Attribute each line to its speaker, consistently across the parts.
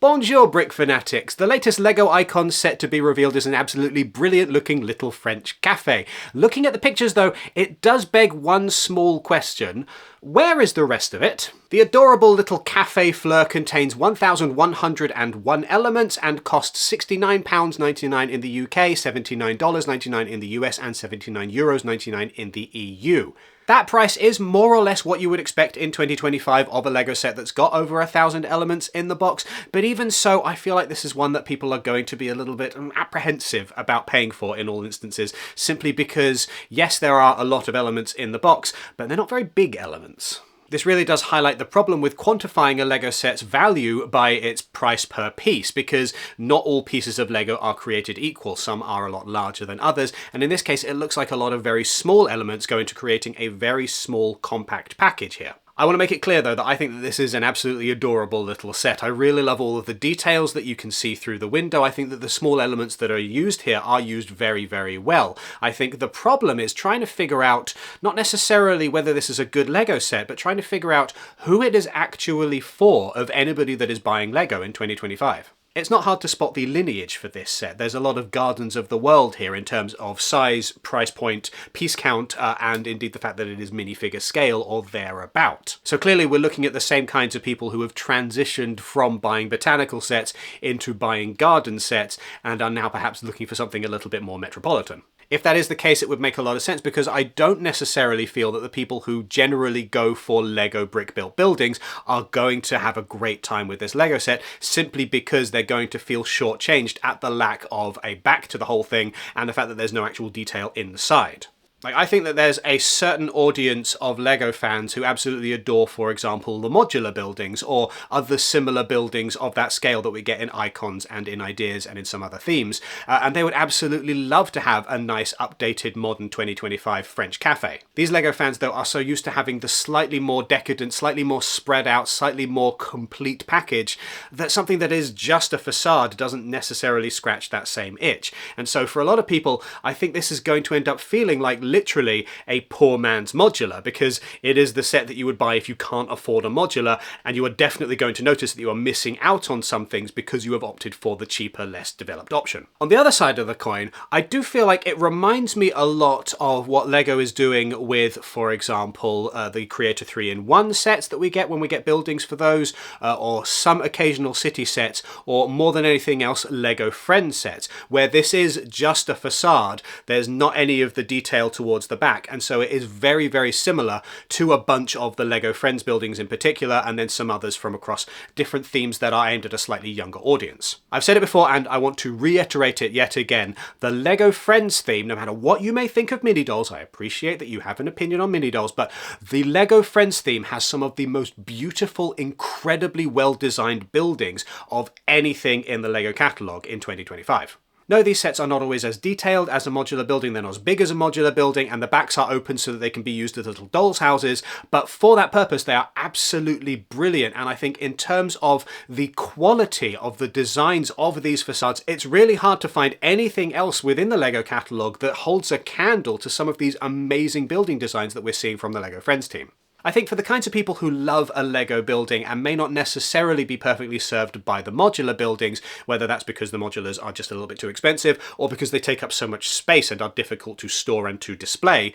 Speaker 1: Bonjour, Brick Fanatics! The latest LEGO icon set to be revealed is an absolutely brilliant looking little French cafe. Looking at the pictures though, it does beg one small question. Where is the rest of it? The adorable little cafe fleur contains 1,101 elements and costs £69.99 in the UK, $79.99 in the US and €79.99 in the EU. That price is more or less what you would expect in 2025 of a LEGO set that's got over 1,000 elements in the box, but even so, I feel like this is one that people are going to be a little bit apprehensive about paying for in all instances, simply because, yes, there are a lot of elements in the box, but they're not very big elements. This really does highlight the problem with quantifying a LEGO set's value by its price per piece, because not all pieces of LEGO are created equal. Some are a lot larger than others, and in this case it looks like a lot of very small elements go into creating a very small compact package here. I want to make it clear though that I think that this is an absolutely adorable little set. I really love all of the details that you can see through the window. I think that the small elements that are used here are used very, very well. I think the problem is trying to figure out, not necessarily whether this is a good LEGO set, but trying to figure out who it is actually for of anybody that is buying LEGO in 2025. It's not hard to spot the lineage for this set. There's a lot of Gardens of the World here in terms of size, price point, piece count, and indeed the fact that it is minifigure scale or thereabout. So clearly we're looking at the same kinds of people who have transitioned from buying botanical sets into buying garden sets and are now perhaps looking for something a little bit more metropolitan. If that is the case, it would make a lot of sense, because I don't necessarily feel that the people who generally go for LEGO brick-built buildings are going to have a great time with this LEGO set, simply because they're going to feel shortchanged at the lack of a back to the whole thing and the fact that there's no actual detail inside. Like, I think that there's a certain audience of LEGO fans who absolutely adore, for example, the modular buildings or other similar buildings of that scale that we get in icons and in ideas and in some other themes, and they would absolutely love to have a nice updated modern 2025 French cafe. These LEGO fans though are so used to having the slightly more decadent, slightly more spread out, slightly more complete package that something that is just a facade doesn't necessarily scratch that same itch. And so for a lot of people, I think this is going to end up feeling like literally a poor man's modular, because it is the set that you would buy if you can't afford a modular, and you are definitely going to notice that you are missing out on some things because you have opted for the cheaper, less developed option. On the other side of the coin, I do feel like it reminds me a lot of what LEGO is doing with, for example, the Creator 3-in-1 sets that we get when we get buildings for those, or some occasional city sets, or more than anything else, LEGO Friends sets, where this is just a facade. There's not any of the detail towards the back, and so it is very, very similar to a bunch of the LEGO Friends buildings in particular, and then some others from across different themes that are aimed at a slightly younger audience. I've said it before and I want to reiterate it yet again. The LEGO Friends theme, no matter what you may think of mini dolls, I appreciate that you have an opinion on mini dolls, but the LEGO Friends theme has some of the most beautiful, incredibly well designed buildings of anything in the LEGO catalogue in 2025. No, these sets are not always as detailed as a modular building, they're not as big as a modular building, and the backs are open so that they can be used as little dolls' houses, but for that purpose they are absolutely brilliant. And I think in terms of the quality of the designs of these facades, it's really hard to find anything else within the LEGO catalogue that holds a candle to some of these amazing building designs that we're seeing from the LEGO Friends team. I think for the kinds of people who love a LEGO building and may not necessarily be perfectly served by the modular buildings, whether that's because the modulars are just a little bit too expensive or because they take up so much space and are difficult to store and to display,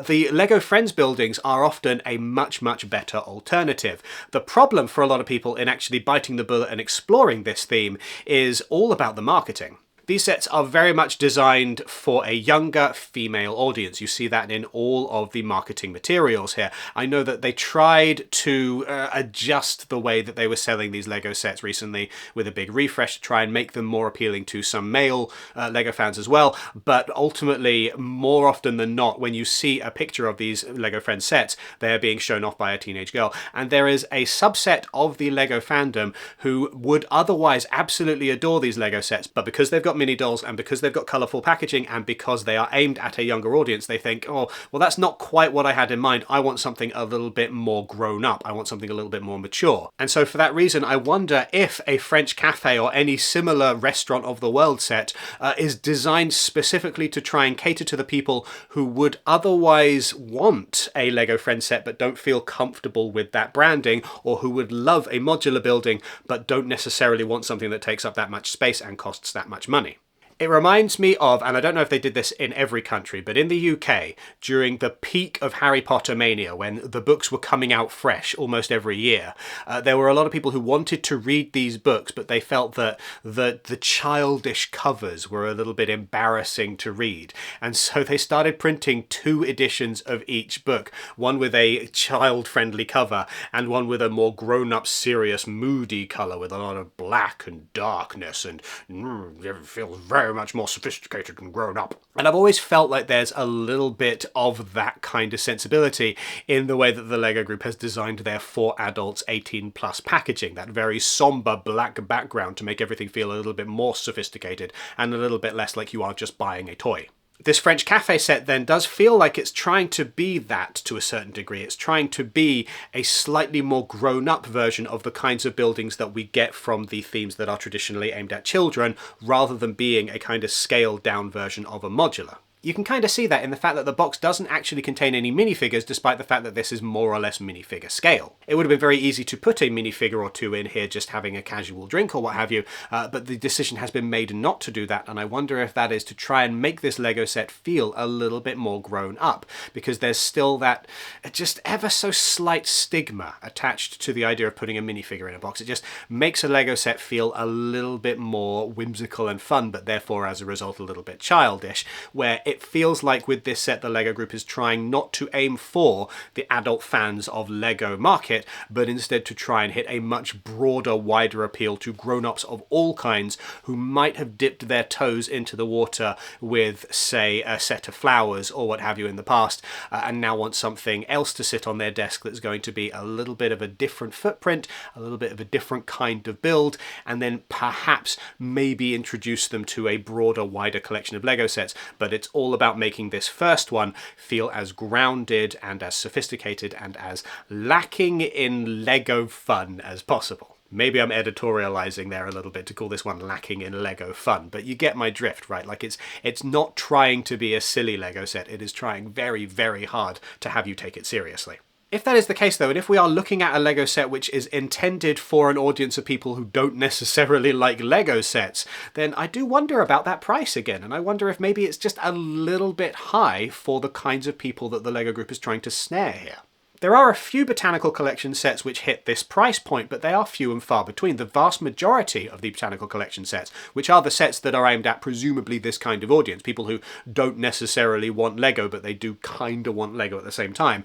Speaker 1: the LEGO Friends buildings are often a much, much better alternative. The problem for a lot of people in actually biting the bullet and exploring this theme is all about the marketing. These sets are very much designed for a younger female audience. You see that in all of the marketing materials here. I know that they tried to adjust the way that they were selling these LEGO sets recently with a big refresh to try and make them more appealing to some male LEGO fans as well, but ultimately, more often than not, when you see a picture of these LEGO Friends sets, they are being shown off by a teenage girl, and there is a subset of the LEGO fandom who would otherwise absolutely adore these LEGO sets, but because they've got got mini dolls and because they've got colourful packaging and because they are aimed at a younger audience, they think, oh, well, that's not quite what I had in mind. I want something a little bit more grown up. I want something a little bit more mature. And so for that reason, I wonder if a French cafe or any similar restaurant of the world set is designed specifically to try and cater to the people who would otherwise want a LEGO Friends set but don't feel comfortable with that branding, or who would love a modular building but don't necessarily want something that takes up that much space and costs that much money. It reminds me of, and I don't know if they did this in every country, but in the UK, during the peak of Harry Potter mania, when the books were coming out fresh almost every year, there were a lot of people who wanted to read these books, but they felt that the childish covers were a little bit embarrassing to read. And so they started printing 2 editions of each book, one with a child-friendly cover and one with a more grown-up, serious, moody colour with a lot of black and darkness, and it feels very much more sophisticated and grown up. And I've always felt like there's a little bit of that kind of sensibility in the way that the LEGO Group has designed their For Adults 18 plus packaging, that very somber black background to make everything feel a little bit more sophisticated and a little bit less like you are just buying a toy. This French cafe set then does feel like it's trying to be that to a certain degree. It's trying to be a slightly more grown-up version of the kinds of buildings that we get from the themes that are traditionally aimed at children, rather than being a kind of scaled-down version of a modular. You can kind of see that in the fact that the box doesn't actually contain any minifigures, despite the fact that this is more or less minifigure scale. It would have been very easy to put a minifigure or 2 in here just having a casual drink or what have you, but the decision has been made not to do that, and I wonder if that is to try and make this LEGO set feel a little bit more grown up, because there's still that just ever so slight stigma attached to the idea of putting a minifigure in a box. It just makes a LEGO set feel a little bit more whimsical and fun, but therefore as a result a little bit childish, where it feels like with this set the LEGO Group is trying not to aim for the adult fans of LEGO market, but instead to try and hit a much broader, wider appeal to grown-ups of all kinds who might have dipped their toes into the water with, say, a set of flowers or what have you in the past, and now want something else to sit on their desk that's going to be a little bit of a different footprint, a little bit of a different kind of build, and then perhaps maybe introduce them to a broader, wider collection of LEGO sets, but it's all about making this first one feel as grounded and as sophisticated and as lacking in LEGO fun as possible. Maybe I'm editorializing there a little bit to call this one lacking in LEGO fun, but you get my drift, right? Like it's not trying to be a silly LEGO set, it is trying very, very hard to have you take it seriously. If that is the case though, and if we are looking at a LEGO set which is intended for an audience of people who don't necessarily like LEGO sets, then I do wonder about that price again, and I wonder if maybe it's just a little bit high for the kinds of people that the LEGO Group is trying to snare here. There are a few Botanical Collection sets which hit this price point, but they are few and far between. The vast majority of the Botanical Collection sets, which are the sets that are aimed at presumably this kind of audience, people who don't necessarily want LEGO, but they do kind of want LEGO at the same time.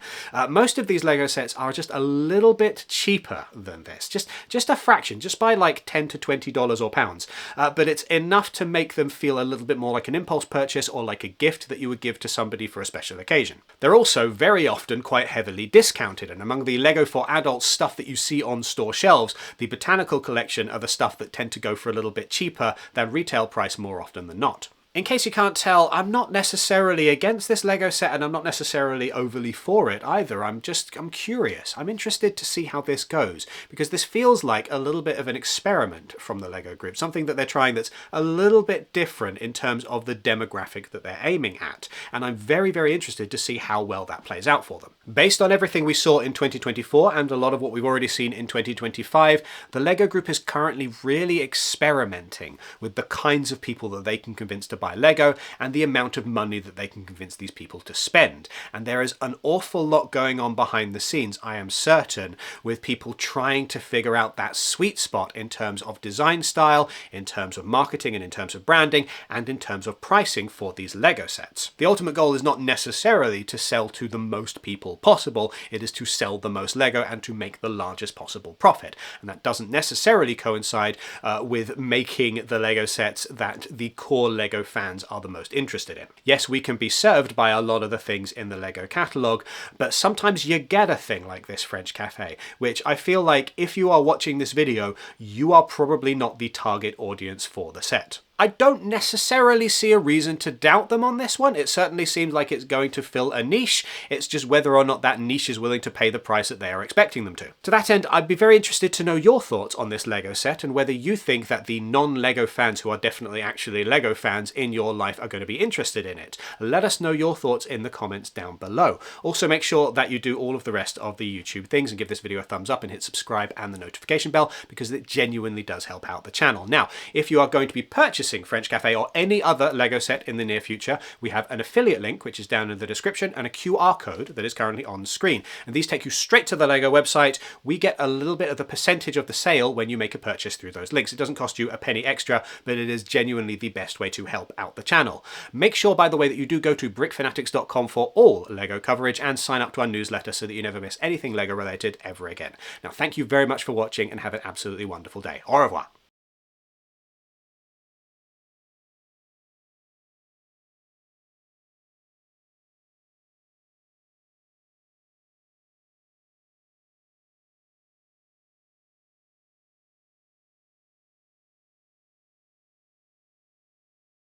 Speaker 1: Most of these LEGO sets are just a little bit cheaper than this, just a fraction, just by like $10 to $20 or pounds. But it's enough to make them feel a little bit more like an impulse purchase or like a gift that you would give to somebody for a special occasion. They're also very often quite heavily discounted, and among the LEGO for Adults stuff that you see on store shelves, the Botanical Collection are the stuff that tend to go for a little bit cheaper than retail price more often than not. In case you can't tell, I'm not necessarily against this LEGO set, and I'm not necessarily overly for it either. I'm curious. I'm interested to see how this goes, because this feels like a little bit of an experiment from the LEGO Group, something that they're trying that's a little bit different in terms of the demographic that they're aiming at, and I'm very, very interested to see how well that plays out for them. Based on everything we saw in 2024 and a lot of what we've already seen in 2025, the LEGO Group is currently really experimenting with the kinds of people that they can convince to buy LEGO and the amount of money that they can convince these people to spend. And there is an awful lot going on behind the scenes, I am certain, with people trying to figure out that sweet spot in terms of design style, in terms of marketing and in terms of branding, and in terms of pricing for these LEGO sets. The ultimate goal is not necessarily to sell to the most people possible, it is to sell the most LEGO and to make the largest possible profit. And that doesn't necessarily coincide with making the LEGO sets that the core LEGO fans are the most interested in. Yes, we can be served by a lot of the things in the LEGO catalogue, but sometimes you get a thing like this French Café, which I feel like if you are watching this video, you are probably not the target audience for the set. I don't necessarily see a reason to doubt them on this one. It certainly seems like it's going to fill a niche. It's just whether or not that niche is willing to pay the price that they are expecting them to. To that end, I'd be very interested to know your thoughts on this LEGO set and whether you think that the non-LEGO fans who are definitely actually LEGO fans in your life are going to be interested in it. Let us know your thoughts in the comments down below. Also, make sure that you do all of the rest of the YouTube things and give this video a thumbs up and hit subscribe and the notification bell, because it genuinely does help out the channel. Now, if you are going to be purchasing French Café or any other LEGO set in the near future, we have an affiliate link which is down in the description and a QR code that is currently on screen. And these take you straight to the LEGO website. We get a little bit of the percentage of the sale when you make a purchase through those links. It doesn't cost you a penny extra, but it is genuinely the best way to help out the channel. Make sure, by the way, that you do go to brickfanatics.com for all LEGO coverage and sign up to our newsletter so that you never miss anything LEGO related ever again. Now, thank you very much for watching and have an absolutely wonderful day. Au revoir.